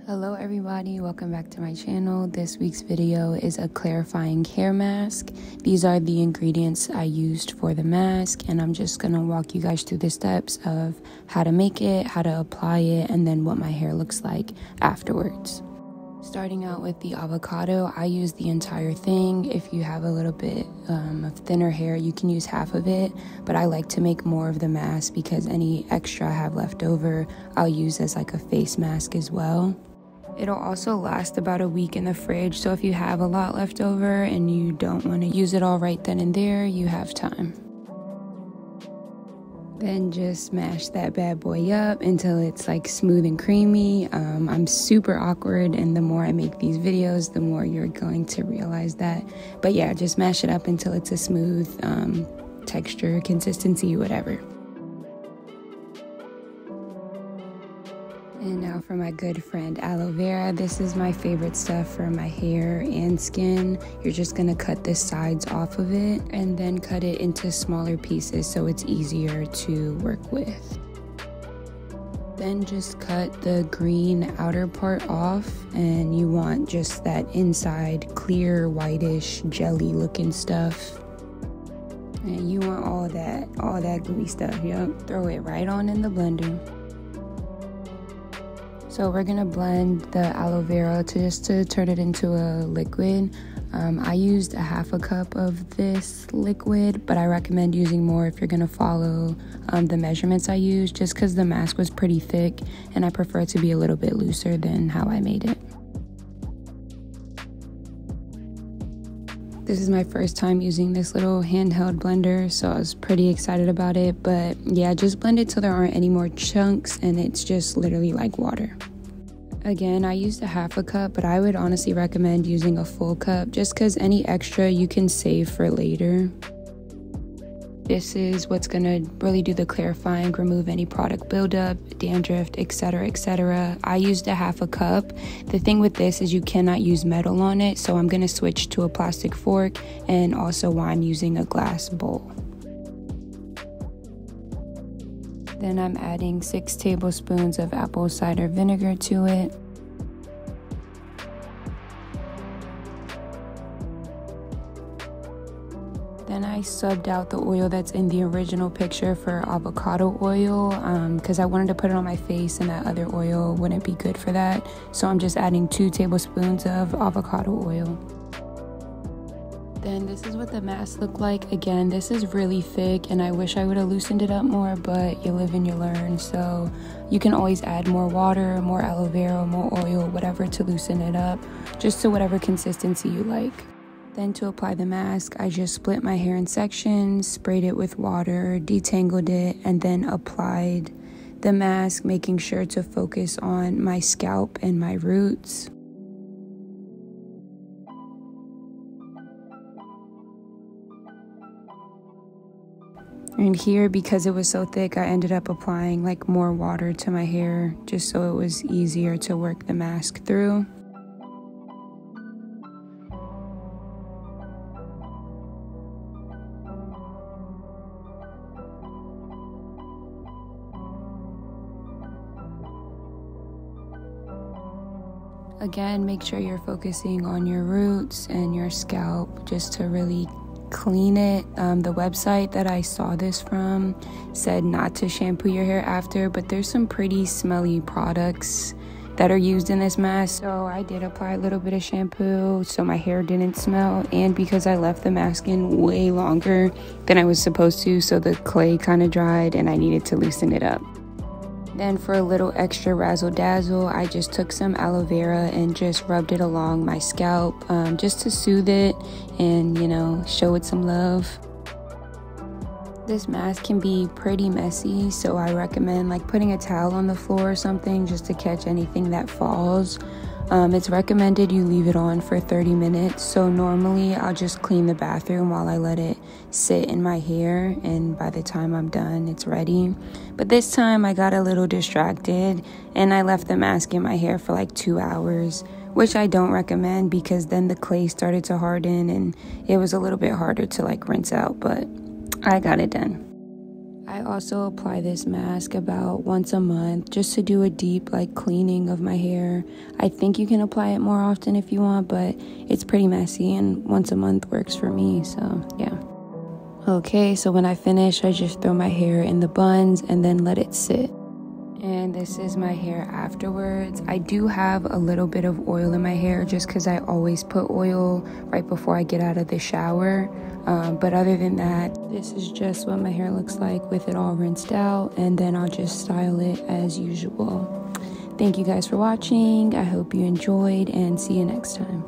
Hello everybody, welcome back to my channel. This week's video is a clarifying hair mask. These are the ingredients I used for the mask, and I'm just gonna walk you guys through the steps of how to make it, how to apply it, and then what my hair looks like afterwards. Starting out with the avocado, I use the entire thing. If you have a little bit of thinner hair, you can use half of it, but I like to make more of the mask because any extra I have left over, I'll use as like a face mask as well. It'll also last about a week in the fridge, so if you have a lot left over and you don't want to use it all right then and there, you have time. Then just mash that bad boy up until it's like smooth and creamy. I'm super awkward, and the more I make these videos, the more you're going to realize that. But yeah, just mash it up until it's a smooth texture, consistency, whatever. And now for my good friend aloe vera. This is my favorite stuff for my hair and skin. You're just gonna cut the sides off of it and then cut it into smaller pieces so it's easier to work with. Then just cut the green outer part off, and you want just that inside clear whitish jelly looking stuff. And you want all that gooey stuff. Yep, throw it right on in the blender. So we're gonna blend the aloe vera to turn it into a liquid. I used a half a cup of this liquid, but I recommend using more if you're gonna follow the measurements I used, just because the mask was pretty thick and I prefer it to be a little bit looser than how I made it. This is my first time using this little handheld blender, so I was pretty excited about it. But yeah, just blend it till there aren't any more chunks and it's just literally like water. Again, I used a half a cup, but I would honestly recommend using a full cup just because any extra you can save for later. This is what's gonna really do the clarifying, remove any product buildup, dandruff, etc., etc. I used a half a cup. The thing with this is you cannot use metal on it, so I'm gonna switch to a plastic fork, and also while I'm using a glass bowl. Then I'm adding 6 tablespoons of apple cider vinegar to it. Then I subbed out the oil that's in the original picture for avocado oil because I wanted to put it on my face and that other oil wouldn't be good for that. So I'm just adding 2 tablespoons of avocado oil. Then this is what the mask looked like. Again, this is really thick and I wish I would have loosened it up more, but you live and you learn. So you can always add more water, more aloe vera, more oil, whatever to loosen it up, just to whatever consistency you like. Then to apply the mask, I just split my hair in sections, sprayed it with water, detangled it, and then applied the mask, making sure to focus on my scalp and my roots. And here, because it was so thick, I ended up applying like more water to my hair just so it was easier to work the mask through. Again, make sure you're focusing on your roots and your scalp just to really clean it. The website that I saw this from said not to shampoo your hair after, but there's some pretty smelly products that are used in this mask, so I did apply a little bit of shampoo so my hair didn't smell, and because I left the mask in way longer than I was supposed to, so the clay kind of dried and I needed to loosen it up. Then for a little extra razzle dazzle, I just took some aloe vera and just rubbed it along my scalp just to soothe it and, you know, show it some love. This mask can be pretty messy, so I recommend like putting a towel on the floor or something just to catch anything that falls. It's recommended you leave it on for 30 minutes. So normally I'll just clean the bathroom while I let it sit in my hair, and by the time I'm done, it's ready. But this time I got a little distracted and I left the mask in my hair for like 2 hours, which I don't recommend because then the clay started to harden and it was a little bit harder to like rinse out, but I got it done. I also apply this mask about once a month just to do a deep cleaning of my hair. I think you can apply it more often if you want, but it's pretty messy and once a month works for me, so yeah. Okay, so when I finish, I just throw my hair in the buns and then let it sit. And this is my hair afterwards. I do have a little bit of oil in my hair just because I always put oil right before I get out of the shower. But other than that, this is just what my hair looks like with it all rinsed out, and then I'll just style it as usual. Thank you guys for watching. I hope you enjoyed, and see you next time.